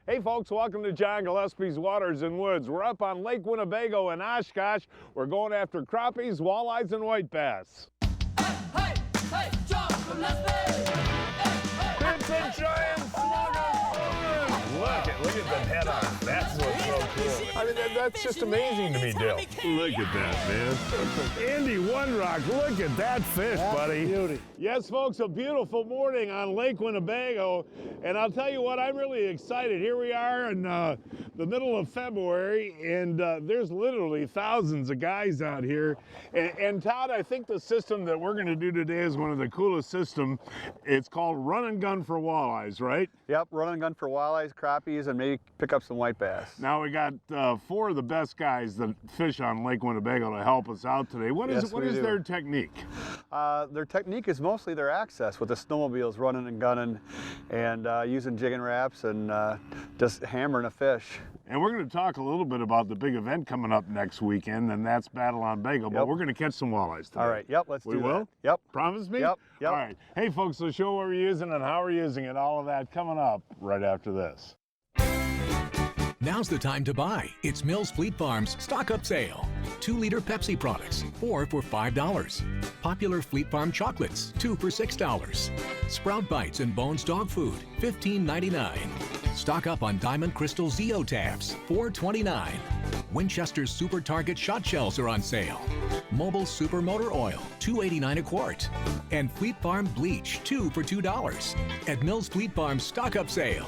Hey folks, welcome to John Gillespie's Waters and Woods. We're up on Lake Winnebago in Oshkosh. We're going after crappies, walleyes, and white bass. Hey, hey, John Gillespie! It's a giant slug of fun! Look at the head on. That's what's so cool. I mean, that's just amazing to me, Dale. Look at that, man. Andy One Rock, look at that fish, buddy. Beauty. Yes, folks, a beautiful morning on Lake Winnebago. And I'll tell you what, I'm really excited. Here we are in the middle of February, and there's literally thousands of guys out here. And Todd, I think the system that we're going to do today is one of the coolest systems. It's called run and gun for walleyes, right? Yep, run and gun for walleyes, crappies, and maybe pick up some white bass. Now we got 4 of the best guys that fish on Lake Winnebago to help us out today. What is their technique? Their technique is mostly their access with the snowmobiles, running and gunning, and using jigging raps and just hammering a fish. And we're going to talk a little bit about the big event coming up next weekend, and that's Battle on Bago, but we're going to catch some walleyes today. All right, yep, let's do that. We will? Yep. Promise me? Yep. All right. Hey, folks, so show what we're using and how we're using it, all of that coming up right after this. Now's the time to buy. It's Mills Fleet Farm's Stock Up Sale. 2-liter Pepsi products, 4 for $5. Popular Fleet Farm chocolates, 2 for $6. Sprout Bites and Bones dog food, $15.99. Stock up on Diamond Crystal Zeo tabs, $4.29. Winchester's Super Target shot shells are on sale. Mobile Super Motor Oil, $2.89 a quart. And Fleet Farm Bleach, 2 for $2. At Mills Fleet Farm's Stock Up Sale.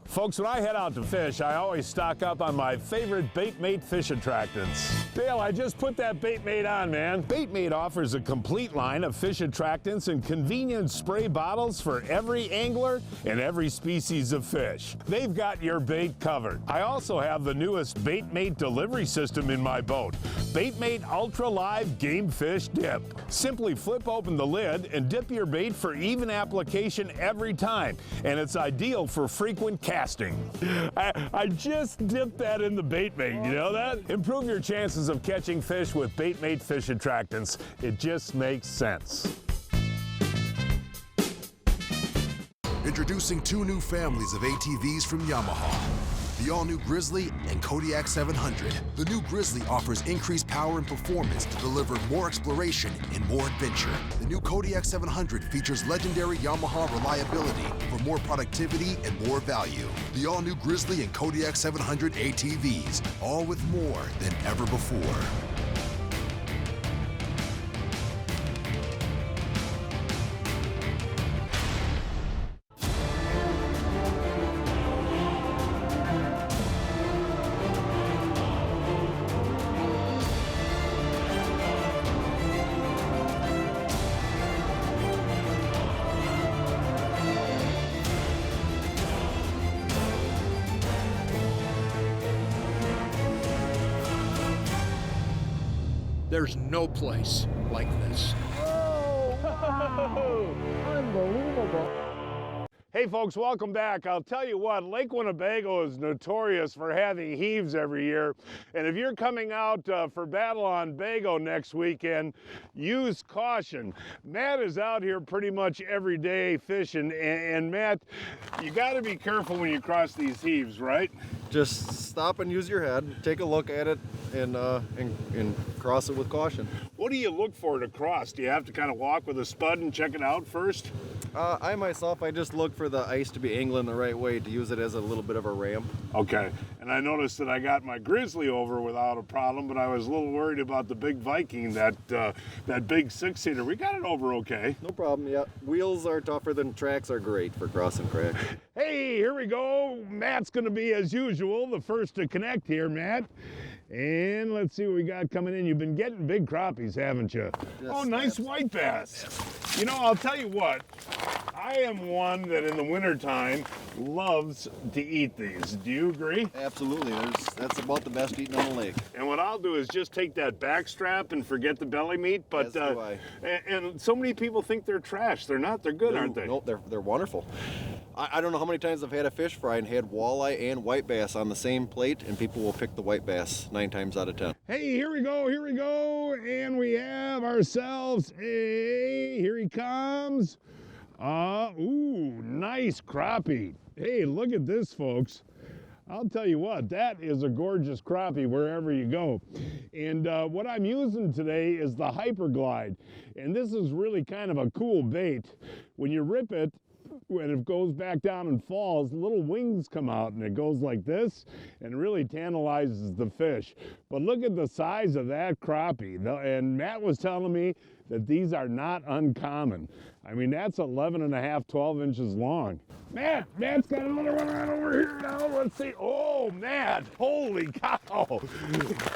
Folks, when I head out to fish, I always stock up on my favorite Baitmate fish attractants. Dale, I just put that Baitmate on, man. Baitmate offers a complete line of fish attractants and convenient spray bottles for every angler and every species of fish. They've got your bait covered. I also have the newest Baitmate delivery system in my boat, Baitmate Ultra Live Game Fish Dip. Simply flip open the lid and dip your bait for even application every time, and it's ideal for frequent casting. I just dipped that in the Baitmate, you know that? Improve your chances of catching fish with Baitmate fish attractants. It just makes sense. Introducing 2 new families of ATVs from Yamaha. The all-new Grizzly and Kodiak 700. The new Grizzly offers increased power and performance to deliver more exploration and more adventure. The new Kodiak 700 features legendary Yamaha reliability for more productivity and more value. The all-new Grizzly and Kodiak 700 ATVs, all with more than ever before. There's no place like this. Unbelievable. Hey folks, welcome back. I'll tell you what, Lake Winnebago is notorious for having heaves every year. And if you're coming out for Battle on Bago next weekend, use caution. Matt is out here pretty much every day fishing. And Matt, you gotta be careful when you cross these heaves, right? Just stop and use your head, take a look at it, and cross it with caution. What do you look for to cross? Do you have to kind of walk with a spud and check it out first? I just look for the ice to be angling the right way to use it as a little bit of a ramp. Okay, and I noticed that I got my Grizzly over without a problem, but I was a little worried about the big Viking, that big 6-seater. We got it over okay. No problem, yeah. Wheels are tougher than tracks are great for crossing cracks. Hey, here we go. Matt's gonna be, as usual, the first to connect here, Matt. And let's see what we got coming in. You've been getting big crappies, haven't you? Yes, Oh, nice white bass. You know, I'll tell you what, I am one that in the wintertime loves to eat these. Do you agree? Absolutely, that's about the best eating on the lake. And what I'll do is just take that back strap and forget the belly meat. But As do I. And so many people think they're trash. They're not. They're good, aren't they? No, they're wonderful. I don't know how many times I've had a fish fry and had walleye and white bass on the same plate, and people will pick the white bass 9 times out of 10. Hey, here we go, and we have ourselves here he comes, Ooh, nice crappie. Hey, look at this, folks. I'll tell you what, that is a gorgeous crappie wherever you go. And what I'm using today is the Hyperglide. And this is really kind of a cool bait. When you rip it, when it goes back down and falls, little wings come out and it goes like this and really tantalizes the fish. But look at the size of that crappie. And Matt was telling me that these are not uncommon. I mean, that's 11 and a half, 12 inches long. Matt's got another one right over here now. Let's see. Oh, Matt, holy cow.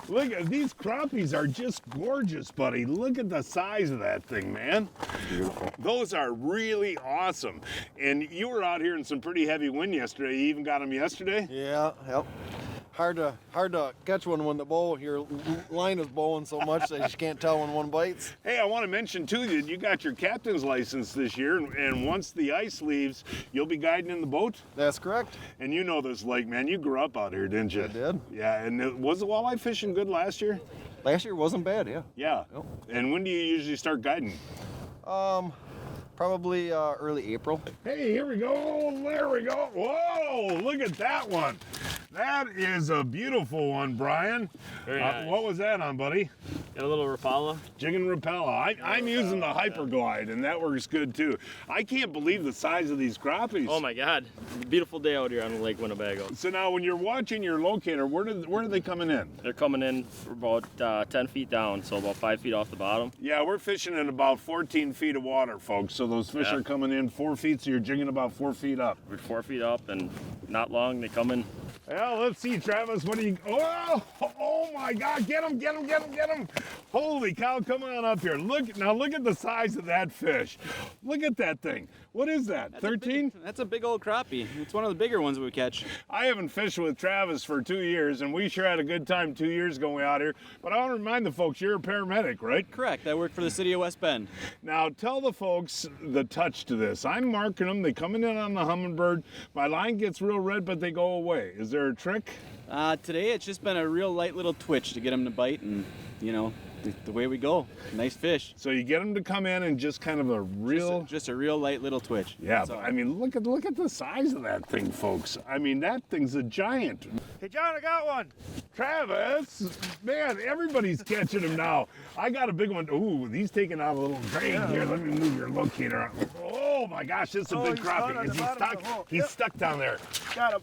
Look at these crappies are just gorgeous, buddy. Look at the size of that thing, man. Beautiful. Those are really awesome. And you were out here in some pretty heavy wind yesterday. You even got them yesterday? Yeah, yep. Hard to catch one when your line is bowing so much that you can't tell when one bites. Hey, I want to mention too that you got your captain's license this year, and once the ice leaves, you'll be guiding in the boat? That's correct. And you know this lake, man. You grew up out here, didn't you? I did. Yeah, and was the walleye fishing good last year? Last year wasn't bad, yeah. Yeah. Yep. And when do you usually start guiding? Probably early April. Hey, here we go. There we go. Whoa, look at that one. That is a beautiful one, Brian. Very nice. What was that on, buddy? Got a little Rapala. Jigging Rapala. I'm using the Hyperglide, and that works good too. I can't believe the size of these crappies. Oh my God, beautiful day out here on Lake Winnebago. So now, when you're watching your locator, where are they coming in? They're coming in for about 10 feet down, so about 5 feet off the bottom. Yeah, we're fishing in about 14 feet of water, folks. So those fish are coming in 4 feet, so you're jigging about 4 feet up. We're 4 feet up, and not long they come in. Well, let's see, Travis. What do you? Oh my God! Get him! Get him! Get him! Get him! Holy cow! Come on up here. Look at the size of that fish. Look at that thing. What is that? 13? That's a big old crappie. It's one of the bigger ones we catch. I haven't fished with Travis for 2 years, and we sure had a good time 2 years ago when we out here. But I want to remind the folks, you're a paramedic, right? Correct. I work for the city of West Bend. Now, tell the folks the touch to this. I'm marking them. They come in on the Humminbird. My line gets real red, but they go away. Is there a trick? Today, it's just been a real light little twitch to get them to bite, and, you know, the way we go. Nice fish. So you get them to come in and just kind of a real... Just a real light little twitch. Yeah, but, I mean, look at the size of that thing, folks. I mean, that thing's a giant. Hey, John, I got one. Travis, man, everybody's catching them now. I got a big one. Ooh, he's taking out a little drag here. Let me move your locator. Oh my gosh, this is a big crappie. Is he stuck? He's stuck down there. Got him.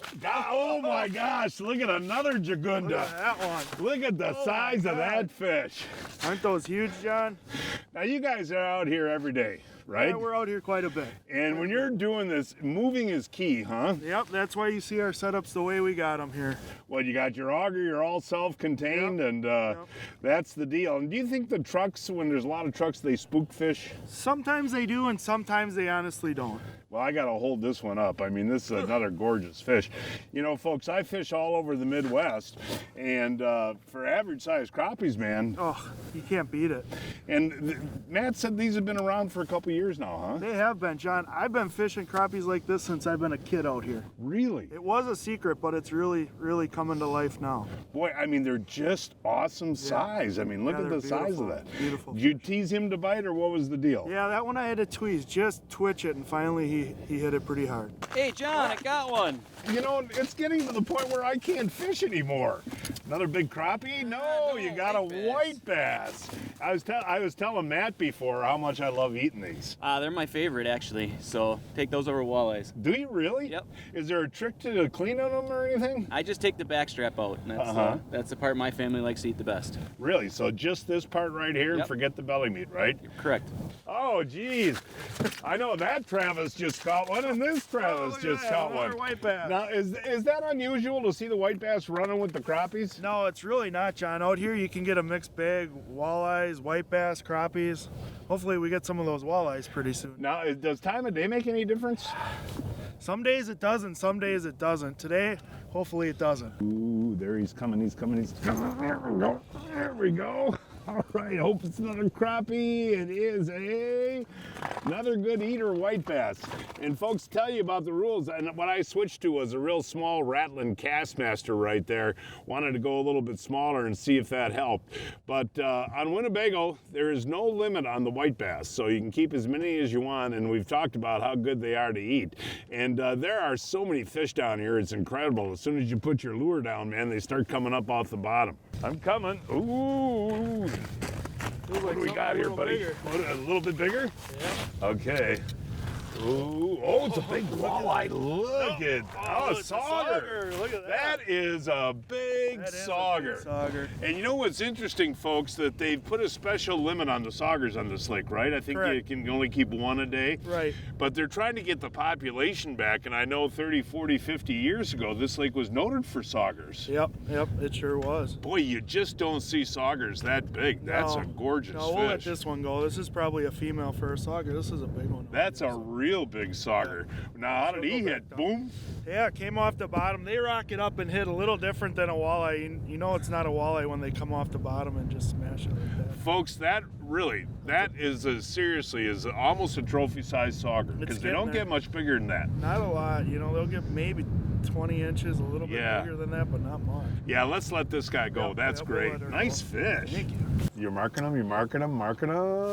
Oh my gosh, look at another Jagunda. Look at that one. Look at the size of that fish. Aren't those huge, John? Now you guys are out here every day, right? Yeah, we're out here quite a bit. And when you're doing this, moving is key, huh? Yep, that's why you see our setups the way we got them here. Well, you got your auger, you're all self-contained, and that's the deal. And do you think the trucks, when there's a lot of trucks, they spook fish? Sometimes they do, and sometimes they honestly don't. Well, I got to hold this one up. I mean, this is another gorgeous fish. You know, folks, I fish all over the Midwest, and for average-sized crappies, man. Oh, you can't beat it. And Matt said these have been around for a couple years now, huh? They have been, John. I've been fishing crappies like this since I've been a kid out here. Really? It was a secret, but it's really, really coming to life now. Boy, I mean, they're just awesome size. I mean, look at the size of that. Beautiful. Did you tease him to bite, or what was the deal? Yeah, that one I had to tweeze, just twitch it, and finally he hit it pretty hard. Hey, John, I got one. You know, it's getting to the point where I can't fish anymore. Another big crappie? No, you got a white bass. I was telling Matt before how much I love eating these. They're my favorite, actually. So take those over walleyes. Do you really? Yep. Is there a trick to cleaning them or anything? I just take the back strap out. And that's the part my family likes to eat the best. Really? So just this part right here and forget the belly meat, right? Correct. Oh, geez. I know that Travis just caught one, and this Travis just caught one. White bass. Now, is that unusual to see the white bass running with the crappies? No, it's really not, John. Out here you can get a mixed bag, walleyes, white bass, crappies. Hopefully we get some of those walleyes pretty soon. Now, does time of day make any difference? Some days it doesn't, some days it doesn't. Today, hopefully it doesn't. Ooh, there he's coming, he's coming, he's coming. There we go. There we go. All right, hope it's not a crappie. It is another good eater white bass. And folks, tell you about the rules. And what I switched to was a real small rattling Kastmaster right there. Wanted to go a little bit smaller and see if that helped. But on Winnebago, there is no limit on the white bass, so you can keep as many as you want. And we've talked about how good they are to eat. And there are so many fish down here. It's incredible. As soon as you put your lure down, man, they start coming up off the bottom. I'm coming. Ooh. What do we got here, buddy? A little bit bigger? Yeah. Okay. Ooh, oh, it's a big walleye. Look at a sauger. Look at that. That is a big sauger. And you know what's interesting, folks, that they've put a special limit on the saugers on this lake, right? I think you can only keep one a day. Right. But they're trying to get the population back, and I know 30, 40, 50 years ago, this lake was noted for saugers. Yep, it sure was. Boy, you just don't see saugers that big. That's a gorgeous fish. We'll let this one go. This is probably a female for a sauger. This is a big one. That's a real big sauger. Yeah. Now, how did he hit? Boom? Yeah, came off the bottom. They rock it up and hit a little different than a walleye. You know it's not a walleye when they come off the bottom and just smash it like that. Folks, that is seriously almost a trophy-sized sauger, because they don't get much bigger than that. Not a lot. You know, they'll get maybe 20 inches, a little bit bigger than that, but not much. Yeah, let's let this guy go. That's great. Nice fish. Thank you. You're marking them, marking them.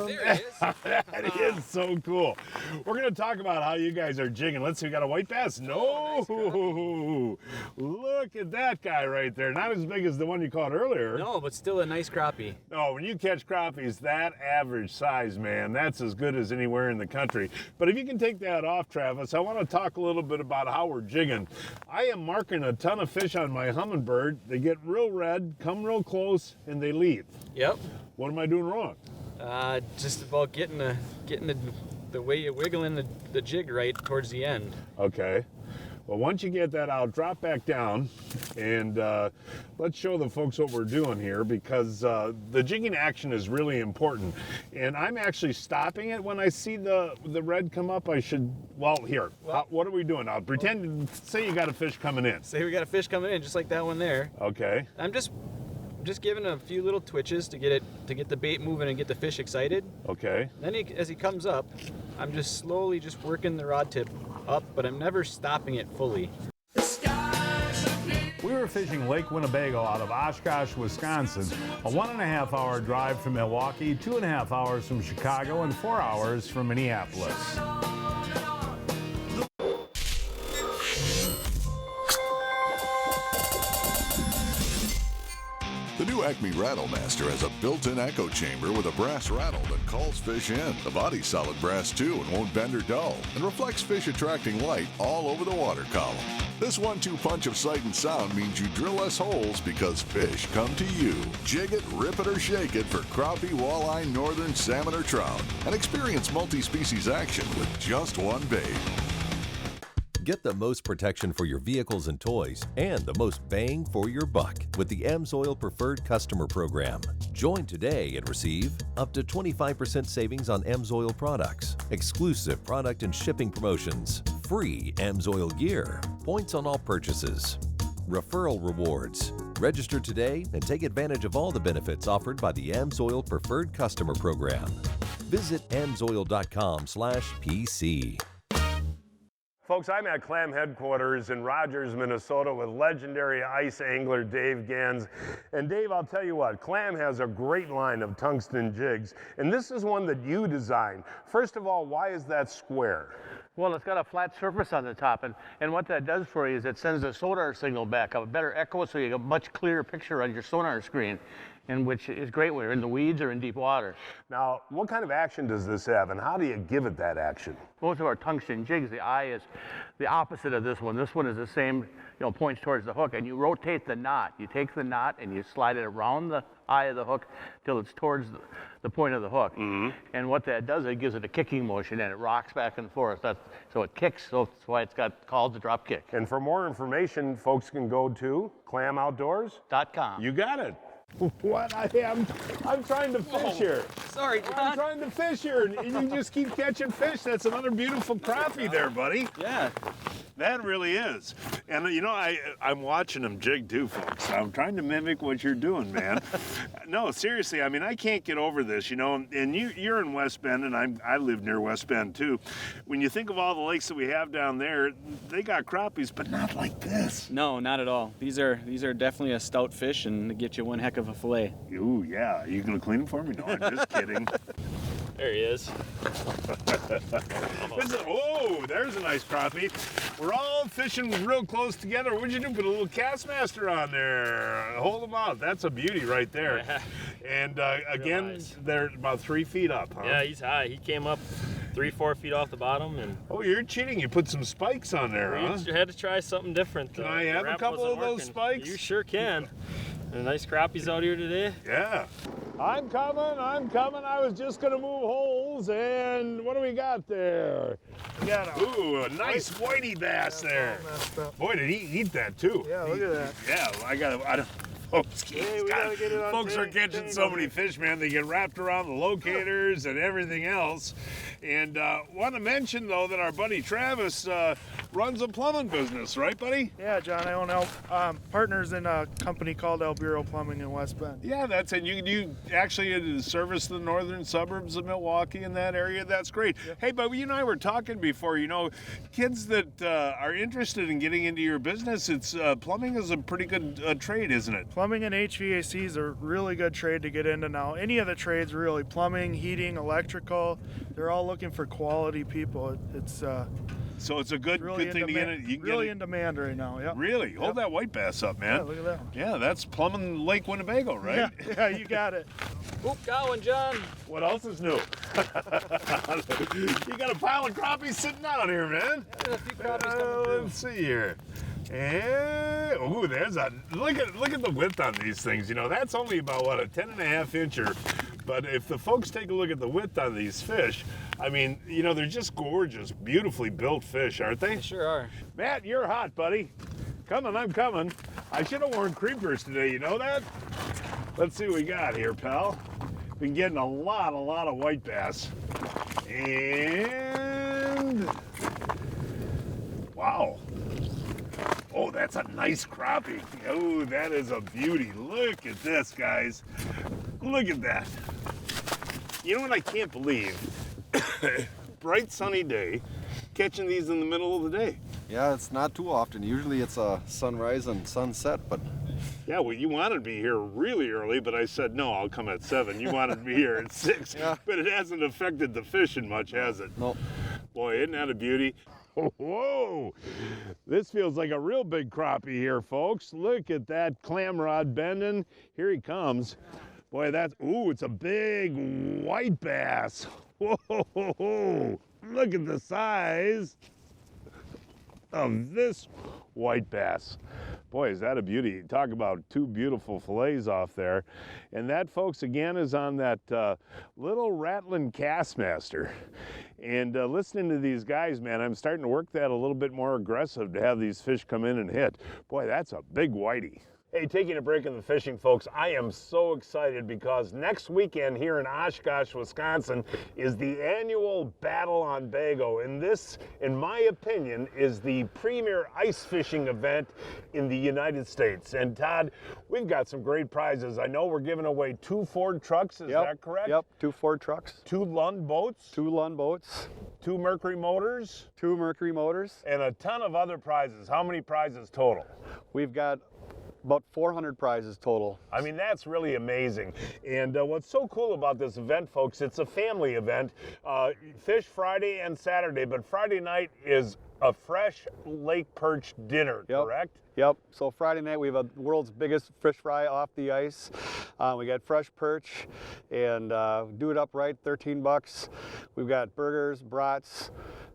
There he is. That is so cool. We're going to talk about how you guys are jigging. Let's see, we got a white bass? No. Oh, nice. Look at that guy right there. Not as big as the one you caught earlier. No, but still a nice crappie. Oh, when you catch crappies that average size, man, that's as good as anywhere in the country. But if you can take that off, Travis, I want to talk a little bit about how we're jigging. I am marking a ton of fish on my Humminbird. They get real red, come real close, and they leave. Yep. What am I doing wrong? Just about getting the way you're wiggling the jig right towards the end. Okay. Well, once you get that out, drop back down, and let's show the folks what we're doing here, because the jigging action is really important. And I'm actually stopping it when I see the red come up. What are we doing now? Say you got a fish coming in. Say we got a fish coming in, just like that one there. Okay. I'm just giving a few little twitches to get the bait moving and get the fish excited. Okay. Then as he comes up, I'm just slowly working the rod tip up, but I'm never stopping it fully. We were fishing Lake Winnebago out of Oshkosh, Wisconsin, a 1.5 hour drive from Milwaukee, 2.5 hours from Chicago, and 4 hours from Minneapolis. The new Acme Rattlemaster has a built-in echo chamber with a brass rattle that calls fish in. The body's solid brass too and won't bend or dull, and reflects fish attracting light all over the water column. This 1-2 punch of sight and sound means you drill less holes because fish come to you. Jig it, rip it, or shake it for crappie, walleye, northern salmon, or trout, and experience multi-species action with just one bait. Get the most protection for your vehicles and toys and the most bang for your buck with the AMSOIL Preferred Customer Program. Join today and receive up to 25% savings on AMSOIL products, exclusive product and shipping promotions, free AMSOIL gear, points on all purchases, referral rewards. Register today and take advantage of all the benefits offered by the AMSOIL Preferred Customer Program. Visit amsoil.com/PC. Folks, I'm at Clam headquarters in Rogers, Minnesota with legendary ice angler Dave Gans. And Dave, I'll tell you what, Clam has a great line of tungsten jigs, and this is one that you designed. First of all, why is that square? Well, it's got a flat surface on the top, and what that does for you is it sends a sonar signal back, a better echo, so you get a much clearer picture on your sonar screen, and which is great when you're in the weeds or in deep water. Now, what kind of action does this have, and how do you give it that action? Most of our tungsten jigs, the eye is the opposite of this one. This one is the same, points towards the hook, and you rotate the knot. You take the knot and you slide it around the eye of the hook till it's towards the point of the hook. Mm-hmm. And what that does, it gives it a kicking motion, and it rocks back and forth. So it kicks, so that's why it's called the drop kick. And for more information, folks can go to clamoutdoors.com. You got it. What? I'm trying to fish here. Sorry, John. I'm trying to fish here, and you just keep catching fish. That's another beautiful crappie there, buddy. Yeah. That really is. And you know, I'm watching them jig too, folks. I'm trying to mimic what you're doing, man. No, seriously, I mean, I can't get over this, you know, and you're in West Bend, and I live near West Bend too. When you think of all the lakes that we have down there, they got crappies, but not like this. No, not at all. These are definitely a stout fish, and they get you one heck of a fillet. Ooh, yeah. Are you going to clean them for me? No, I'm just kidding. There he is. Oh, there's a nice crappie. We're all fishing real close together. What'd you do? Put a little Kastmaster on there. Hold them out. That's a beauty right there. Yeah. And again, nice. they're about 3 feet up, huh? Yeah, he's high. He came up 3-4 feet off the bottom, and oh, you're cheating. You put some spikes on there, huh? You had to try something different. Can I have a couple of those spikes? You sure can. And nice crappies out here today. Yeah. I'm coming. I was just going to move holes, and what do we got there? We got a nice whitey bass there. Boy, did he eat that too. Yeah, look at that. Yeah, I don't. Folks, folks are catching so many fish, man. They get wrapped around the locators and everything else. And want to mention, though, that our buddy Travis runs a plumbing business, right, buddy? Yeah, John, I own partners in a company called El Bureau Plumbing in West Bend. Yeah, that's it. You actually service the northern suburbs of Milwaukee in that area. That's great. Yeah. Hey, but you and I were talking before, you know, kids that are interested in getting into your business, it's plumbing is a pretty good trade, isn't it? Plumbing and HVAC is a really good trade to get into now. Any of the trades, really. Plumbing, heating, electrical, they're all looking for quality people. So it's a good thing to get it. You can really get in demand right now. Yep. Really? Hold Yep. that white bass up, man. Yeah, look at that one. Yeah, that's plumbing Lake Winnebago, right? Yeah, you got it. Oop, got one, John. What else is new? You got a pile of crappies sitting down here, man. There's a few crappies coming through. Let's see here. And ooh, there's a look at the width on these things. You know, that's only about what, a 10.5 incher. But if the folks take a look at the width on these fish, I mean, you know, they're just gorgeous, beautifully built fish, aren't they? They sure are. Matt, you're hot, buddy. Coming, I'm coming. I should have worn creepers today, you know that? Let's see what we got here, pal. Been getting a lot of white bass. And wow. Oh, that's a nice crappie. Oh, that is a beauty. Look at this, guys. Look at that. You know what I can't believe? Bright sunny day, catching these in the middle of the day. Yeah, it's not too often. Usually it's a sunrise and sunset, but yeah, well, you wanted me here really early, but I said, no, I'll come at 7. You wanted me here at 6, yeah. But it hasn't affected the fishing much, has it? No. Boy, isn't that a beauty? Whoa, this feels like a real big crappie here, folks. Look at that clam rod bending. Here he comes. Boy, it's a big white bass. Whoa, look at the size of this white bass. Boy, is that a beauty. Talk about 2 beautiful fillets off there. And that, folks, again, is on that little rattling Kastmaster. And listening to these guys, man, I'm starting to work that a little bit more aggressive to have these fish come in and hit. Boy, that's a big whitey. Hey, taking a break in the fishing, folks, I am so excited because next weekend here in Oshkosh, Wisconsin is the annual Battle on Bago. And this, in my opinion, is the premier ice fishing event in the United States. And Todd, we've got some great prizes. I know we're giving away 2 Ford trucks, is that correct? Yep, 2 Ford trucks. 2 Lund boats. 2 Lund boats. 2 Mercury motors. 2 Mercury motors. And a ton of other prizes. How many prizes total? We've got about 400 prizes total. I mean, that's really amazing. And what's so cool about this event, folks, it's a family event. Fish Friday and Saturday, but Friday night is a fresh lake perch dinner, correct? Yep. So Friday night we have the world's biggest fish fry off the ice. We got fresh perch and do it up right, $13. We've got burgers, brats,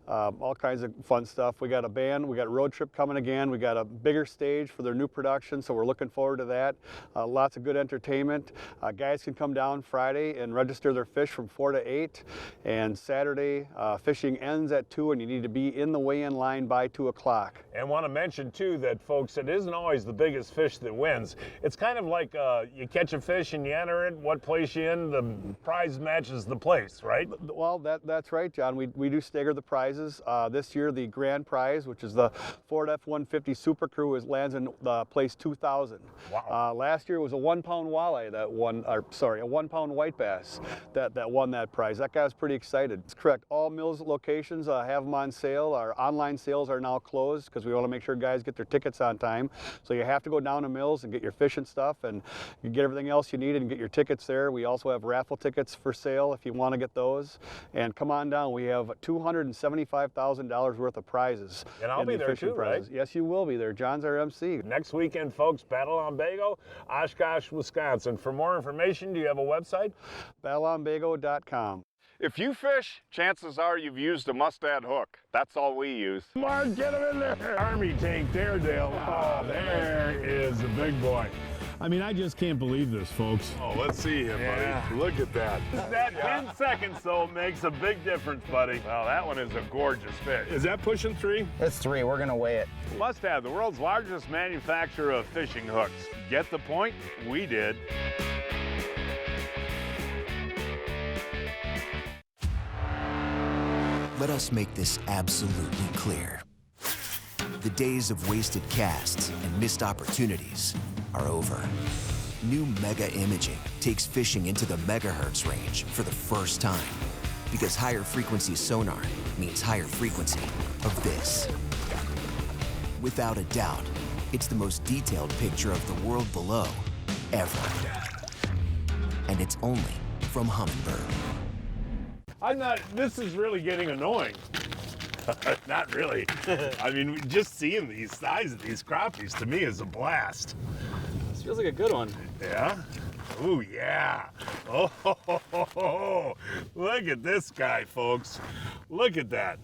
all kinds of fun stuff. We got a band, we got a road trip coming again. We got a bigger stage for their new production, so we're looking forward to that. Lots of good entertainment. Guys can come down Friday and register their fish from 4 to 8. And Saturday, fishing ends at 2 and you need to be in the weigh-in in line by 2 o'clock. And want to mention too that, folks, it isn't always the biggest fish that wins. It's kind of like you catch a fish and you enter it, what place you in, the prize matches the place, right? Well, that's right, John. We do stagger the prizes. This year, the grand prize, which is the Ford F-150 Super Crew, lands in place 2,000. Wow. Last year it was a 1 pound walleye that won, or sorry, a 1 pound white bass that won that prize. That guy was pretty excited. It's correct. All Mills locations have them on sale. Our online sales are now closed because we want to make sure guys get their tickets on time. So you have to go down to Mills and get your fishing stuff, and you get everything else you need and get your tickets there. We also have raffle tickets for sale if you want to get those. And come on down. We have $275,000 worth of prizes. And I'll be there too, right? Yes, you will be there. John's our MC. Next weekend, folks, Bonanza, Oshkosh, Wisconsin. For more information, do you have a website? Bonanza.com. If you fish, chances are you've used a mustad hook. That's all we use. Mark, get him in there. Army tank there, Dale. Oh, there is a big boy. I mean, I just can't believe this, folks. Oh, let's see him, buddy. Look at that. That 10 seconds, though, makes a big difference, buddy. Well, that one is a gorgeous fish. Is that pushing 3? It's 3. We're going to weigh it. Mustad, the world's largest manufacturer of fishing hooks. Get the point? We did. Let us make this absolutely clear. The days of wasted casts and missed opportunities are over. New Mega Imaging takes fishing into the megahertz range for the first time, because higher frequency sonar means higher frequency of this. Without a doubt, it's the most detailed picture of the world below ever. And it's only from Humminbird. This is really getting annoying. Not really. I mean, just seeing these size of these crappies to me is a blast. This feels like a good one. Yeah? Ooh, yeah. Oh, look at this guy, folks. Look at that.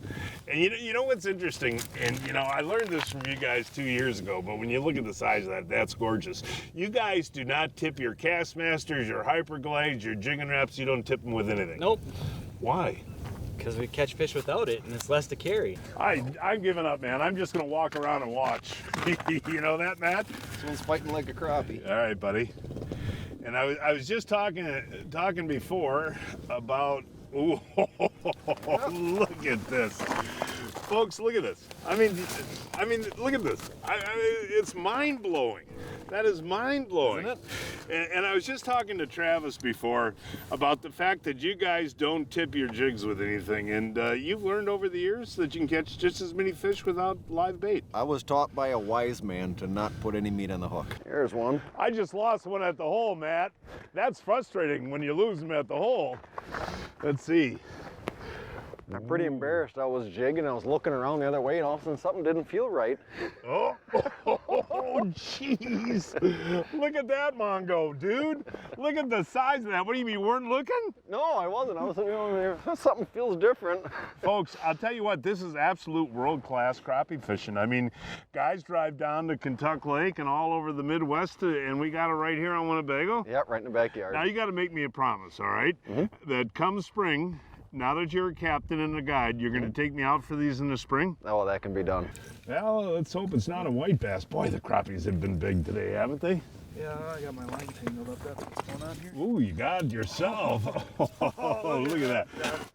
And you know what's interesting? And I learned this from you guys 2 years ago, but when you look at the size of that, that's gorgeous. You guys do not tip your Kastmasters, your Hyperglades, your Jigging Raps. You don't tip them with anything. Nope. Why? Because we catch fish without it, and it's less to carry. I'm giving up, man. I'm just going to walk around and watch. You know that, Matt? This one's fighting like a crappie. All right, buddy. And I was just talking before about, ooh, look at this. Folks, look at this. I mean, look at this. It's mind-blowing. That is mind-blowing. Isn't it? And I was just talking to Travis before about the fact that you guys don't tip your jigs with anything, and you've learned over the years that you can catch just as many fish without live bait. I was taught by a wise man to not put any meat on the hook. Here's one. I just lost one at the hole, Matt. That's frustrating when you lose them at the hole. Let's see. I'm pretty embarrassed. I was jigging, I was looking around the other way, and all of a sudden something didn't feel right. Oh, jeez. Look at that Mongo, dude. Look at the size of that. What do you mean, you weren't looking? No, I wasn't. I was, something feels different. Folks, I'll tell you what, this is absolute world-class crappie fishing. I mean, guys drive down to Kentucky Lake and all over the Midwest, and we got it right here on Winnebago. Yep, right in the backyard. Now, you got to make me a promise, all right? That come spring, now that you're a captain and a guide, you're going to take me out for these in the spring? Oh, that can be done. Well, let's hope it's not a white bass. Boy, the crappies have been big today, haven't they? Yeah, I got my line tangled up. That's what's going on here. Ooh, you got it yourself. Oh, look at that.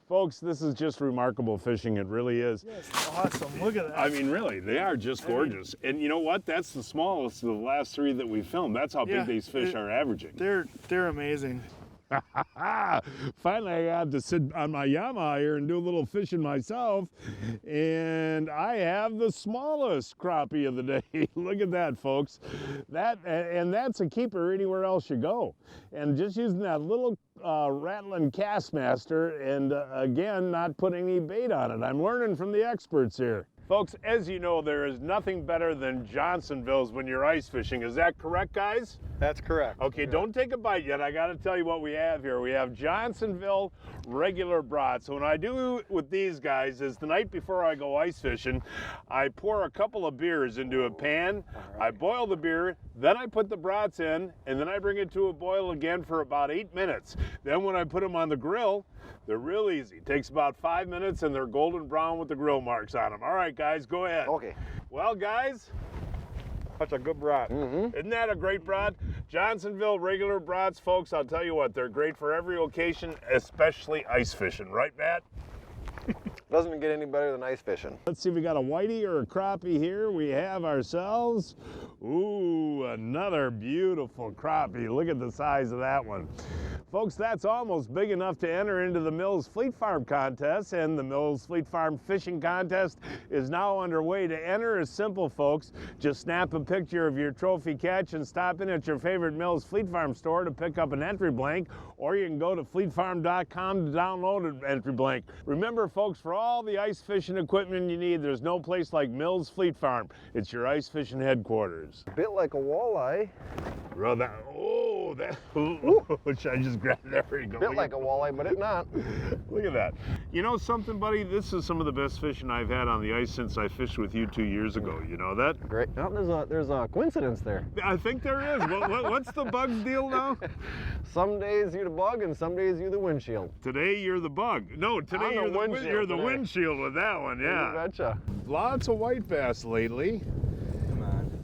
Folks, this is just remarkable fishing. It really is. Yes, awesome. Look at that. I mean, really, they are just gorgeous. And you know what? That's the smallest of the last 3 that we filmed. That's how big these fish are averaging. They're amazing. Finally, I got to sit on my Yamaha here and do a little fishing myself, and I have the smallest crappie of the day. Look at that, folks. And that's a keeper anywhere else you go. And just using that little rattling Kastmaster, and again, not putting any bait on it. I'm learning from the experts here. Folks, as you know, there is nothing better than Johnsonville's when you're ice fishing. Is that correct, guys? That's correct. Okay, don't take a bite yet. I got to tell you what we have here. We have Johnsonville regular brats. So what I do with these guys is the night before I go ice fishing, I pour a couple of beers into a pan, I boil the beer, then I put the brats in, and then I bring it to a boil again for about 8 minutes. Then when I put them on the grill, they're real easy. It takes about 5 minutes and they're golden brown with the grill marks on them. All right, guys, go ahead. Okay. Well, guys, That's a good brat. isn't that a great brat? Johnsonville regular brats, folks, I'll tell you what, they're great for every occasion, especially ice fishing. Right, Matt? Doesn't get any better than ice fishing. Let's see if we got a whitey or a crappie here. We have ourselves, ooh, another beautiful crappie. Look at the size of that one. Folks, that's almost big enough to enter into the Mills Fleet Farm contest, and the Mills Fleet Farm fishing contest is now underway. To enter is simple, folks. Just snap a picture of your trophy catch and stop in at your favorite Mills Fleet Farm store to pick up an entry blank, or you can go to fleetfarm.com to download an entry blank. Remember, folks, for all the ice fishing equipment you need, there's no place like Mills Fleet Farm. It's your ice fishing headquarters. A bit like a walleye. Bro, that, which I just grabbed there. You go. Bit like a walleye, but it's not. Look at that. You know something, buddy? This is some of the best fishing I've had on the ice since I fished with you 2 years ago. You know that? Great. Oh, there's a coincidence there. I think there is. What's the bug's deal now? Some days you're the bug, and some days you're the windshield. Today you're the bug. No, today you're the windshield with that one. Yeah. You betcha. Lots of white bass lately.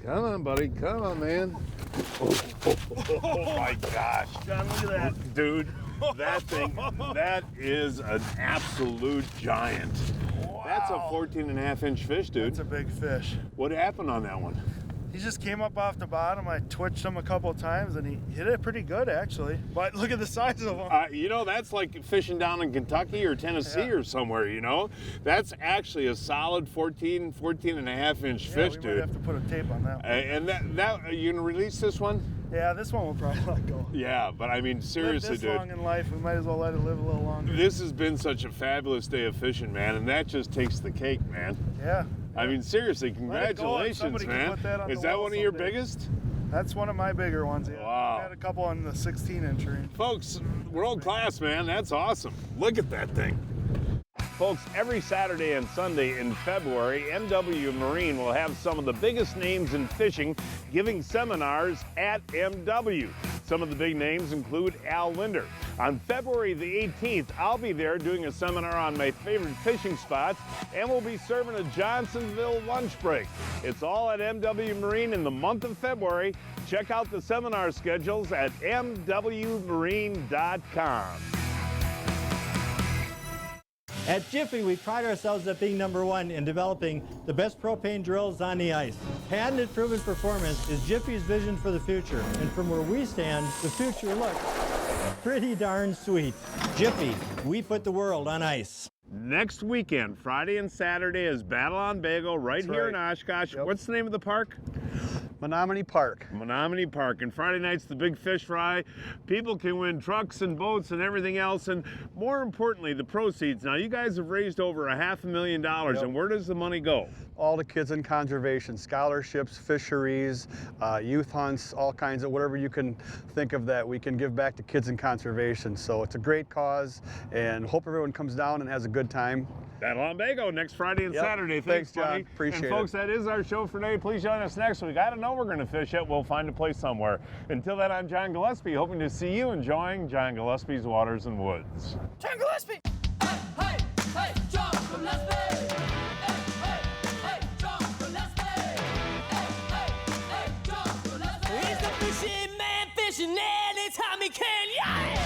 Come on, buddy. Come on, man. Oh my gosh. John, look at that. Dude, that thing, that is an absolute giant. Wow. That's a 14.5-inch fish, dude. That's a big fish. What happened on that one? He just came up off the bottom. I twitched him a couple of times and he hit it pretty good, actually. But look at the size of him. You know, that's like fishing down in Kentucky or Tennessee or somewhere, you know? That's actually a solid 14.5-inch fish, we dude. might have to put a tape on that one. And that you gonna release this one? Yeah, this one will probably let go. Yeah, but I mean, seriously, Lived this dude. long in life, we might as well let it live a little longer. This has been such a fabulous day of fishing, man, and that just takes the cake, man. Yeah. I mean, seriously, congratulations, man. Is that one of your biggest? That's one of my bigger ones, yeah. Wow. I had a couple on the 16-inch range. Folks, world class, man. That's awesome. Look at that thing. Folks, every Saturday and Sunday in February, MW Marine will have some of the biggest names in fishing giving seminars at MW. Some of the big names include Al Linder. On February the 18th, I'll be there doing a seminar on my favorite fishing spots, and we'll be serving a Johnsonville lunch break. It's all at MW Marine in the month of February. Check out the seminar schedules at mwmarine.com. At Jiffy, we pride ourselves at being #1 in developing the best propane drills on the ice. Patented proven performance is Jiffy's vision for the future, and from where we stand, the future looks pretty darn sweet. Jiffy, we put the world on ice. Next weekend, Friday and Saturday, is Battle on Bagel right here in Oshkosh. Yep. What's the name of the park? Menominee Park. Menominee Park. And Friday night's the big fish fry. People can win trucks and boats and everything else. And more importantly, the proceeds. Now, you guys have raised over $500,000. Yep. And where does the money go? All the kids in conservation, scholarships, fisheries, youth hunts, all kinds of whatever you can think of that we can give back to kids in conservation. So it's a great cause, and hope everyone comes down and has a good time. Battle on Bagel next Friday and Saturday. Thanks, John. buddy. Appreciate it. And folks, that is our show for today. Please join us next week. I don't know where we're going to fish yet. We'll find a place somewhere. Until then, I'm John Gillespie, hoping to see you enjoying John Gillespie's Waters and Woods. John Gillespie! Hey, hey, hey, John Gillespie! He's the fishing man, fishing anytime he can, yeah!